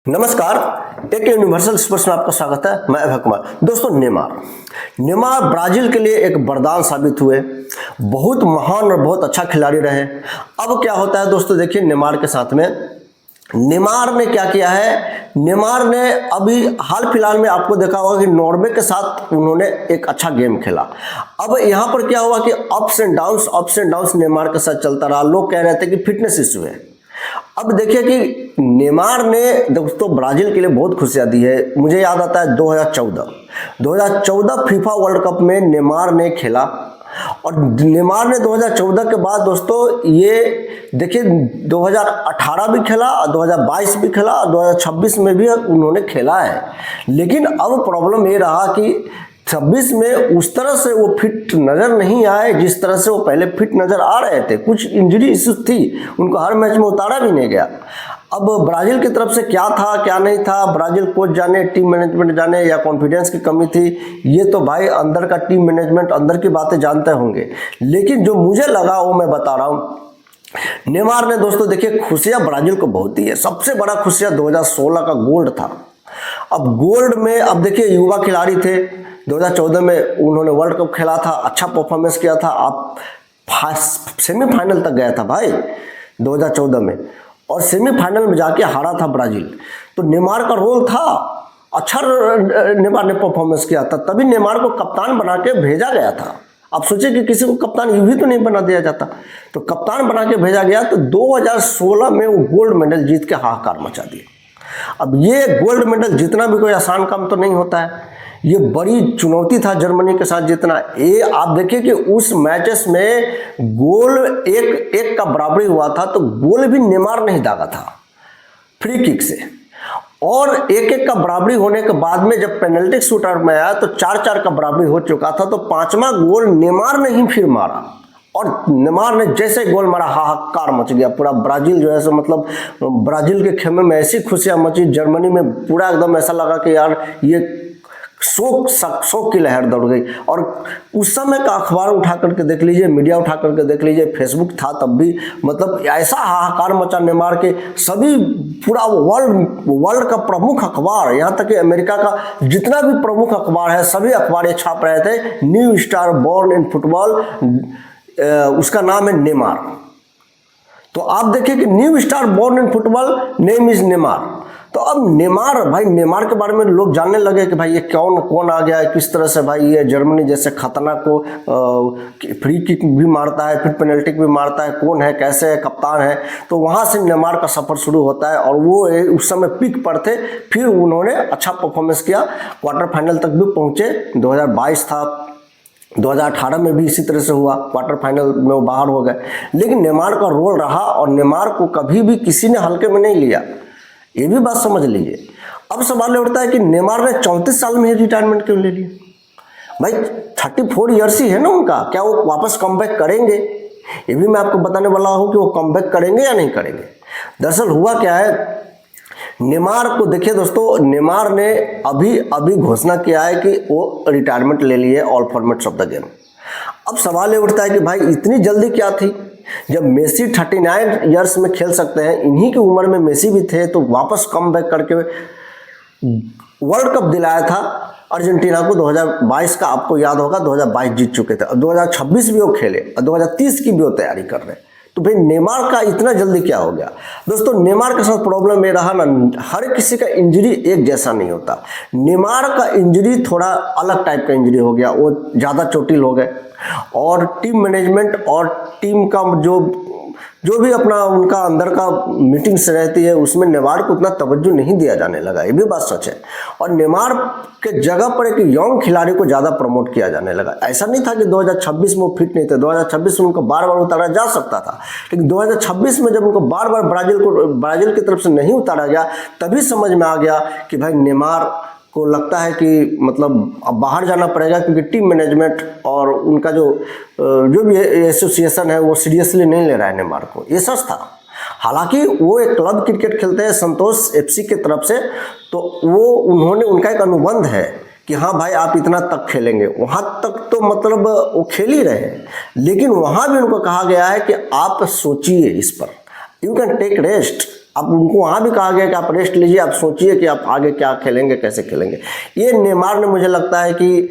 नमस्कार, एक universal sports में आपका स्वागत है। मैं अभय कुमार। दोस्तों, नेमार ब्राजील के लिए एक वरदान साबित हुए। बहुत महान और बहुत अच्छा खिलाड़ी रहे। अब क्या होता है दोस्तों, देखिए नेमार के साथ में नेमार ने क्या किया है। नेमार ने अभी हाल फिलहाल में आपको देखा होगा कि नॉर्वे के साथ उन्होंने एक अच्छा गेम खेला। अब यहाँ पर क्या हुआ कि अप्स एंड डाउन्स नेमार के साथ चलता रहा। लोग कह रहे थे कि फिटनेस इशू है। अब देखिए कि नेमार ने दोस्तों ब्राजील के लिए बहुत खुशियां दी है। मुझे याद आता है 2014 फीफा वर्ल्ड कप में नेमार ने खेला और नेमार ने 2014 के बाद दोस्तों ये देखिए 2018 भी खेला, 2022 भी खेला और 2026 में भी उन्होंने खेला है। लेकिन अब प्रॉब्लम ये रहा कि 26 में उस तरह से वो फिट नज़र नहीं आए जिस तरह से वो पहले फिट नज़र आ रहे थे। कुछ इंजरी इश्यूज थी, उनको हर मैच में उतारा भी नहीं गया। अब ब्राज़ील की तरफ से क्या था क्या नहीं था, ब्राज़ील कोच जाने, टीम मैनेजमेंट जाने, या कॉन्फिडेंस की कमी थी, ये तो भाई अंदर का टीम मैनेजमेंट अंदर की बातें जानते होंगे। लेकिन जो मुझे लगा वो मैं बता रहा हूँ। नेमार ने दोस्तों देखिए खुशियाँ ब्राज़ील को बहुत दी है। सबसे बड़ा खुशियाँ 2016 का गोल्ड था। अब गोल्ड में अब देखिए युवा खिलाड़ी थे। 2014 में उन्होंने वर्ल्ड कप खेला था, अच्छा परफॉर्मेंस किया था। आप सेमीफाइनल तक गया था भाई 2014 में, और सेमीफाइनल में जाके हारा था ब्राजील। तो नेमार का रोल था, अच्छा नेमार ने परफॉर्मेंस किया था, तभी नेमार को कप्तान बना के भेजा गया था। आप सोचिए कि किसी को कप्तान यूं ही तो नहीं बना दिया जाता, तो कप्तान बना के भेजा गया। तो 2016 में वो गोल्ड मेडल जीत के हाहाकार मचा दिया। अब ये गोल्ड मेडल जीतना भी कोई आसान काम तो नहीं होता है। ये बड़ी चुनौती था जर्मनी के साथ जीतना। ये आप देखिए कि उस मैचेस में गोल एक का बराबरी हुआ था, तो गोल भी नेमार ने ही दागा था फ्री किक से। और एक का बराबरी होने के बाद में जब पेनल्टी शूटआउट में आया तो 4-4 का बराबरी हो चुका था। तो 5वां गोल नेमार ने ही फिर मारा, और नेमार ने जैसे गोल मारा हाहाकार मच गया। पूरा ब्राजील जो है सो मतलब ब्राजील के खेमे में ऐसी खुशियां मची, जर्मनी में पूरा एकदम ऐसा लगा कि यार ये शोक की लहर दौड़ गई। और उस समय का अखबार उठा करके देख लीजिए, मीडिया उठा करके देख लीजिए, फेसबुक था तब भी, मतलब ऐसा हाहाकार मचा नेमार के। सभी पूरा वर्ल्ड का प्रमुख अखबार, यहाँ तक कि अमेरिका का जितना भी प्रमुख अखबार है सभी अखबार ये छाप रहे थे, new star born in football, उसका नाम है नेमार। तो आप देखिए कि new star born in football, name is Neymar. तो अब नेमार के बारे में लोग जानने लगे कि भाई ये कौन आ गया है, किस तरह से भाई ये जर्मनी जैसे खतरनाक को फ्री किक भी मारता है, फिर पेनल्टी भी मारता है, कौन है, कैसे है, कप्तान है। तो वहाँ से नेमार का सफ़र शुरू होता है, और वो उस समय पीक पर थे। फिर उन्होंने अच्छा परफॉर्मेंस किया, क्वार्टर फाइनल तक भी पहुँचे। 2022 था, 2018 में भी इसी तरह से हुआ, क्वार्टर फाइनल में वो बाहर हो गए। लेकिन नेमार का रोल रहा, और नेमार को कभी भी किसी ने हल्के में नहीं लिया, ये भी बात समझ लीजिए। अब सवाल उठता है कि नेमार ने 34 साल में ही रिटायरमेंट क्यों ले लिया। भाई 34 ईयर्स ही है ना उनका, क्या वो वापस कमबैक करेंगे? ये भी मैं आपको बताने वाला हूँ कि वो कमबैक करेंगे या नहीं करेंगे। दरअसल हुआ क्या है, नेमार को देखिए दोस्तों, नेमार ने अभी घोषणा किया है कि वो रिटायरमेंट ले लिए all formats of the game. अब सवाल ये उठता है कि भाई इतनी जल्दी क्या थी, जब मेसी 39 ईयर्स में खेल सकते हैं, इन्हीं की उम्र में मेसी भी थे, तो वापस कम बैक करके वर्ल्ड कप दिलाया था अर्जेंटीना को 2022 का। आपको याद होगा 2022 जीत चुके थे, 2026 भी वो खेले, और 2030 की भी वो तैयारी कर रहे हैं। तो भाई नेमार का इतना जल्दी क्या हो गया। दोस्तों नेमार के साथ प्रॉब्लम ये रहा ना, हर किसी का इंजरी एक जैसा नहीं होता। नेमार का इंजरी थोड़ा अलग टाइप का इंजरी हो गया, वो ज़्यादा चोटिल हो गए, और टीम मैनेजमेंट और टीम का जो भी अपना उनका अंदर का मीटिंग्स रहती है उसमें नेमार को उतना तवज्जो नहीं दिया जाने लगा। ये भी बात सच है। और नेमार के जगह पर एक यंग खिलाड़ी को ज़्यादा प्रमोट किया जाने लगा। ऐसा नहीं था कि 2026 में वो फिट नहीं थे, 2026 में उनको बार बार उतारा जा सकता था, लेकिन 2026 में जब उनको बार बार ब्राज़ील की तरफ से नहीं उतारा गया, तभी समझ में आ गया कि भाई नेमार को लगता है कि मतलब अब बाहर जाना पड़ेगा, क्योंकि टीम मैनेजमेंट और उनका जो भी एसोसिएशन है वो सीरियसली नहीं ले रहा है नेमार को। ये सच था। हालांकि वो एक क्लब क्रिकेट खेलते हैं संतोष एफसी की तरफ से, तो उनका एक अनुबंध है कि हाँ भाई आप इतना तक खेलेंगे, वहाँ तक तो मतलब वो खेल ही रहे हैं। लेकिन वहाँ भी उनको कहा गया है कि आप सोचिए इस पर, यू कैन टेक रेस्ट, अब उनको वहाँ भी कहा गया कि आप रेस्ट लीजिए, आप सोचिए कि आप आगे क्या खेलेंगे, कैसे खेलेंगे। ये नेमार ने, मुझे लगता है कि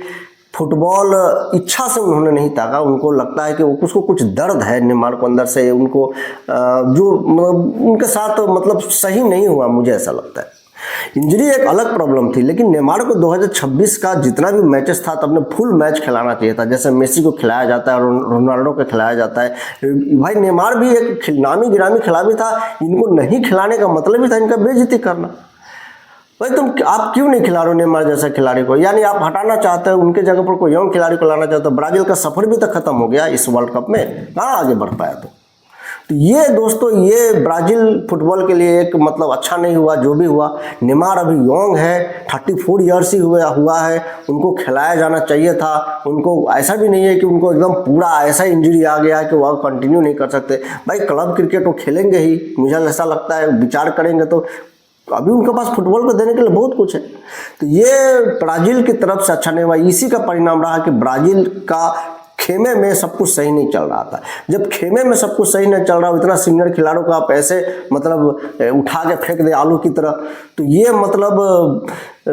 फुटबॉल इच्छा से उन्होंने नहीं ताका, उनको लगता है कि उसको कुछ दर्द है नेमार को अंदर से, उनको जो उनके साथ मतलब सही नहीं हुआ, मुझे ऐसा लगता है। इंजरी एक अलग प्रॉब्लम थी, लेकिन नेमार को 2026 का जितना भी मैचेस था तब ने फुल मैच खिलाना चाहिए था, जैसे मेसी को खिलाया जाता है, रोनाल्डो को खिलाया जाता है। भाई नेमार भी एक नामी गिरामी खिलाड़ी था, इनको नहीं खिलाने का मतलब ही था इनका बेइज्जती करना। भाई आप क्यों नहीं खिला रहे हो नेमार जैसा खिलाड़ी को? यानी आप हटाना चाहते हो, उनके जगह पर कोई यंग खिलाड़ी को लाना चाहते हो। ब्राजील का सफर भी तो खत्म हो गया इस वर्ल्ड कप में, कहाँ आगे बढ़ पाया। तो ये दोस्तों, ये ब्राजील फुटबॉल के लिए एक मतलब अच्छा नहीं हुआ जो भी हुआ। नेमार अभी यंग है, 34 ईयर्स ही हुआ है, उनको खिलाया जाना चाहिए था। उनको ऐसा भी नहीं है कि उनको एकदम पूरा ऐसा इंजरी आ गया है कि वह कंटिन्यू नहीं कर सकते। भाई क्लब क्रिकेट वो खेलेंगे ही, मुझे ऐसा लगता है, विचार करेंगे तो अभी उनके पास फुटबॉल को देने के लिए बहुत कुछ है। तो ये ब्राजील की तरफ से अच्छा नहीं हुआ। इसी का परिणाम रहा कि ब्राजील का खेमे में सब कुछ सही नहीं चल रहा था। जब खेमे में सब कुछ सही नहीं चल रहा, इतना सीनियर खिलाड़ियों को आप ऐसे मतलब उठा के फेंक दे आलू की तरह, तो ये मतलब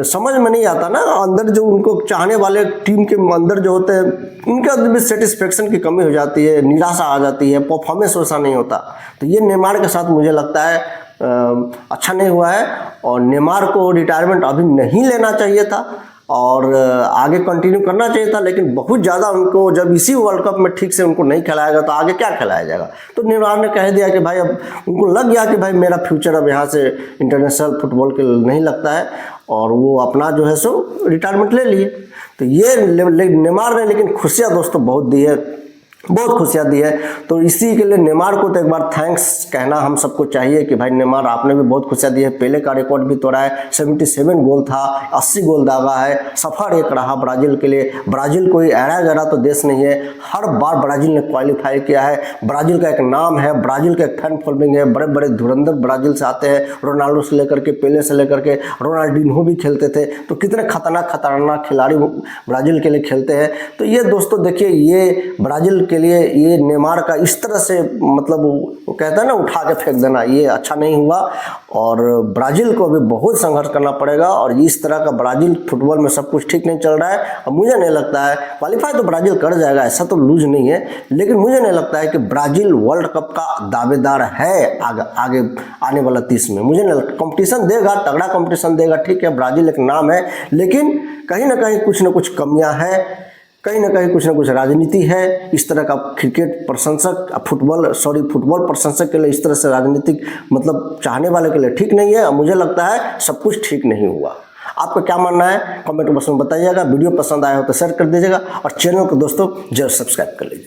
समझ में नहीं आता ना। अंदर जो उनको चाहने वाले टीम के अंदर जो होते हैं, उनके अंदर भी सेटिस्फेक्शन की कमी हो जाती है, निराशा आ जाती है, परफॉर्मेंस वैसा नहीं होता। तो ये नेमार के साथ मुझे लगता है अच्छा नहीं हुआ है, और नेमार को रिटायरमेंट अभी नहीं लेना चाहिए था और आगे कंटिन्यू करना चाहिए था। लेकिन बहुत ज़्यादा उनको जब इसी वर्ल्ड कप में ठीक से उनको नहीं खिलाएगा तो आगे क्या खिलाया जाएगा। तो नेमार ने कह दिया कि भाई, अब उनको लग गया कि भाई मेरा फ्यूचर अब यहाँ से इंटरनेशनल फुटबॉल के नहीं लगता है, और वो अपना जो है सो रिटायरमेंट ले लिए। तो ये नेमार ने लेकिन खुशियाँ दोस्तों बहुत दी है, बहुत खुशियाँ दी है। तो इसी के लिए नेमार को तो एक बार थैंक्स कहना हम सबको चाहिए कि भाई नेमार, आपने भी बहुत खुशियाँ दी है। पहले का रिकॉर्ड भी तोड़ा है, 77 गोल था, 80 गोल दागा है। सफ़र एक रहा ब्राज़ील के लिए। ब्राज़ील कोई ऐरा गैरा तो देश नहीं है, हर बार ब्राज़ील ने क्वालिफाई किया है। ब्राज़ील का एक नाम है, ब्राज़ील का एक फैन फॉलोइंग है, बड़े बड़े धुरंधर ब्राज़ील से आते हैं। रोनाल्डो से लेकर के, पेले से लेकर के, रोनाल्डिन्हो भी खेलते थे। तो कितने खतरनाक खिलाड़ी ब्राज़ील के लिए खेलते हैं। तो ये दोस्तों देखिए, ये ब्राज़ील के लिए ये नेमार का इस तरह से मतलब वो कहता है ना, उठा के फेंक देना, ये अच्छा नहीं हुआ। और ब्राज़ील को अभी बहुत संघर्ष करना पड़ेगा। और इस तरह का ब्राज़ील फुटबॉल में सब कुछ ठीक नहीं चल रहा है। और मुझे नहीं लगता है क्वालिफाई तो ब्राज़ील कर जाएगा, ऐसा तो लूज नहीं है। लेकिन मुझे नहीं लगता है कि ब्राज़ील वर्ल्ड कप का दावेदार है आगे आने वाला 30 में। मुझे नहीं लगता। कंपटीशन देगा, तगड़ा कंपटीशन देगा, ठीक है, ब्राज़ील एक नाम है, लेकिन कहीं ना कहीं कुछ ना कुछ कमियां हैं, कहीं ना कहीं कुछ ना कुछ राजनीति है। इस तरह का क्रिकेट प्रशंसक, फुटबॉल प्रशंसक के लिए इस तरह से राजनीतिक मतलब चाहने वाले के लिए ठीक नहीं है। मुझे लगता है सब कुछ ठीक नहीं हुआ। आपका क्या मानना है कमेंट बॉक्स में बताइएगा। वीडियो पसंद आया हो तो शेयर कर दीजिएगा, और चैनल को दोस्तों जरूर सब्सक्राइब कर लीजिए।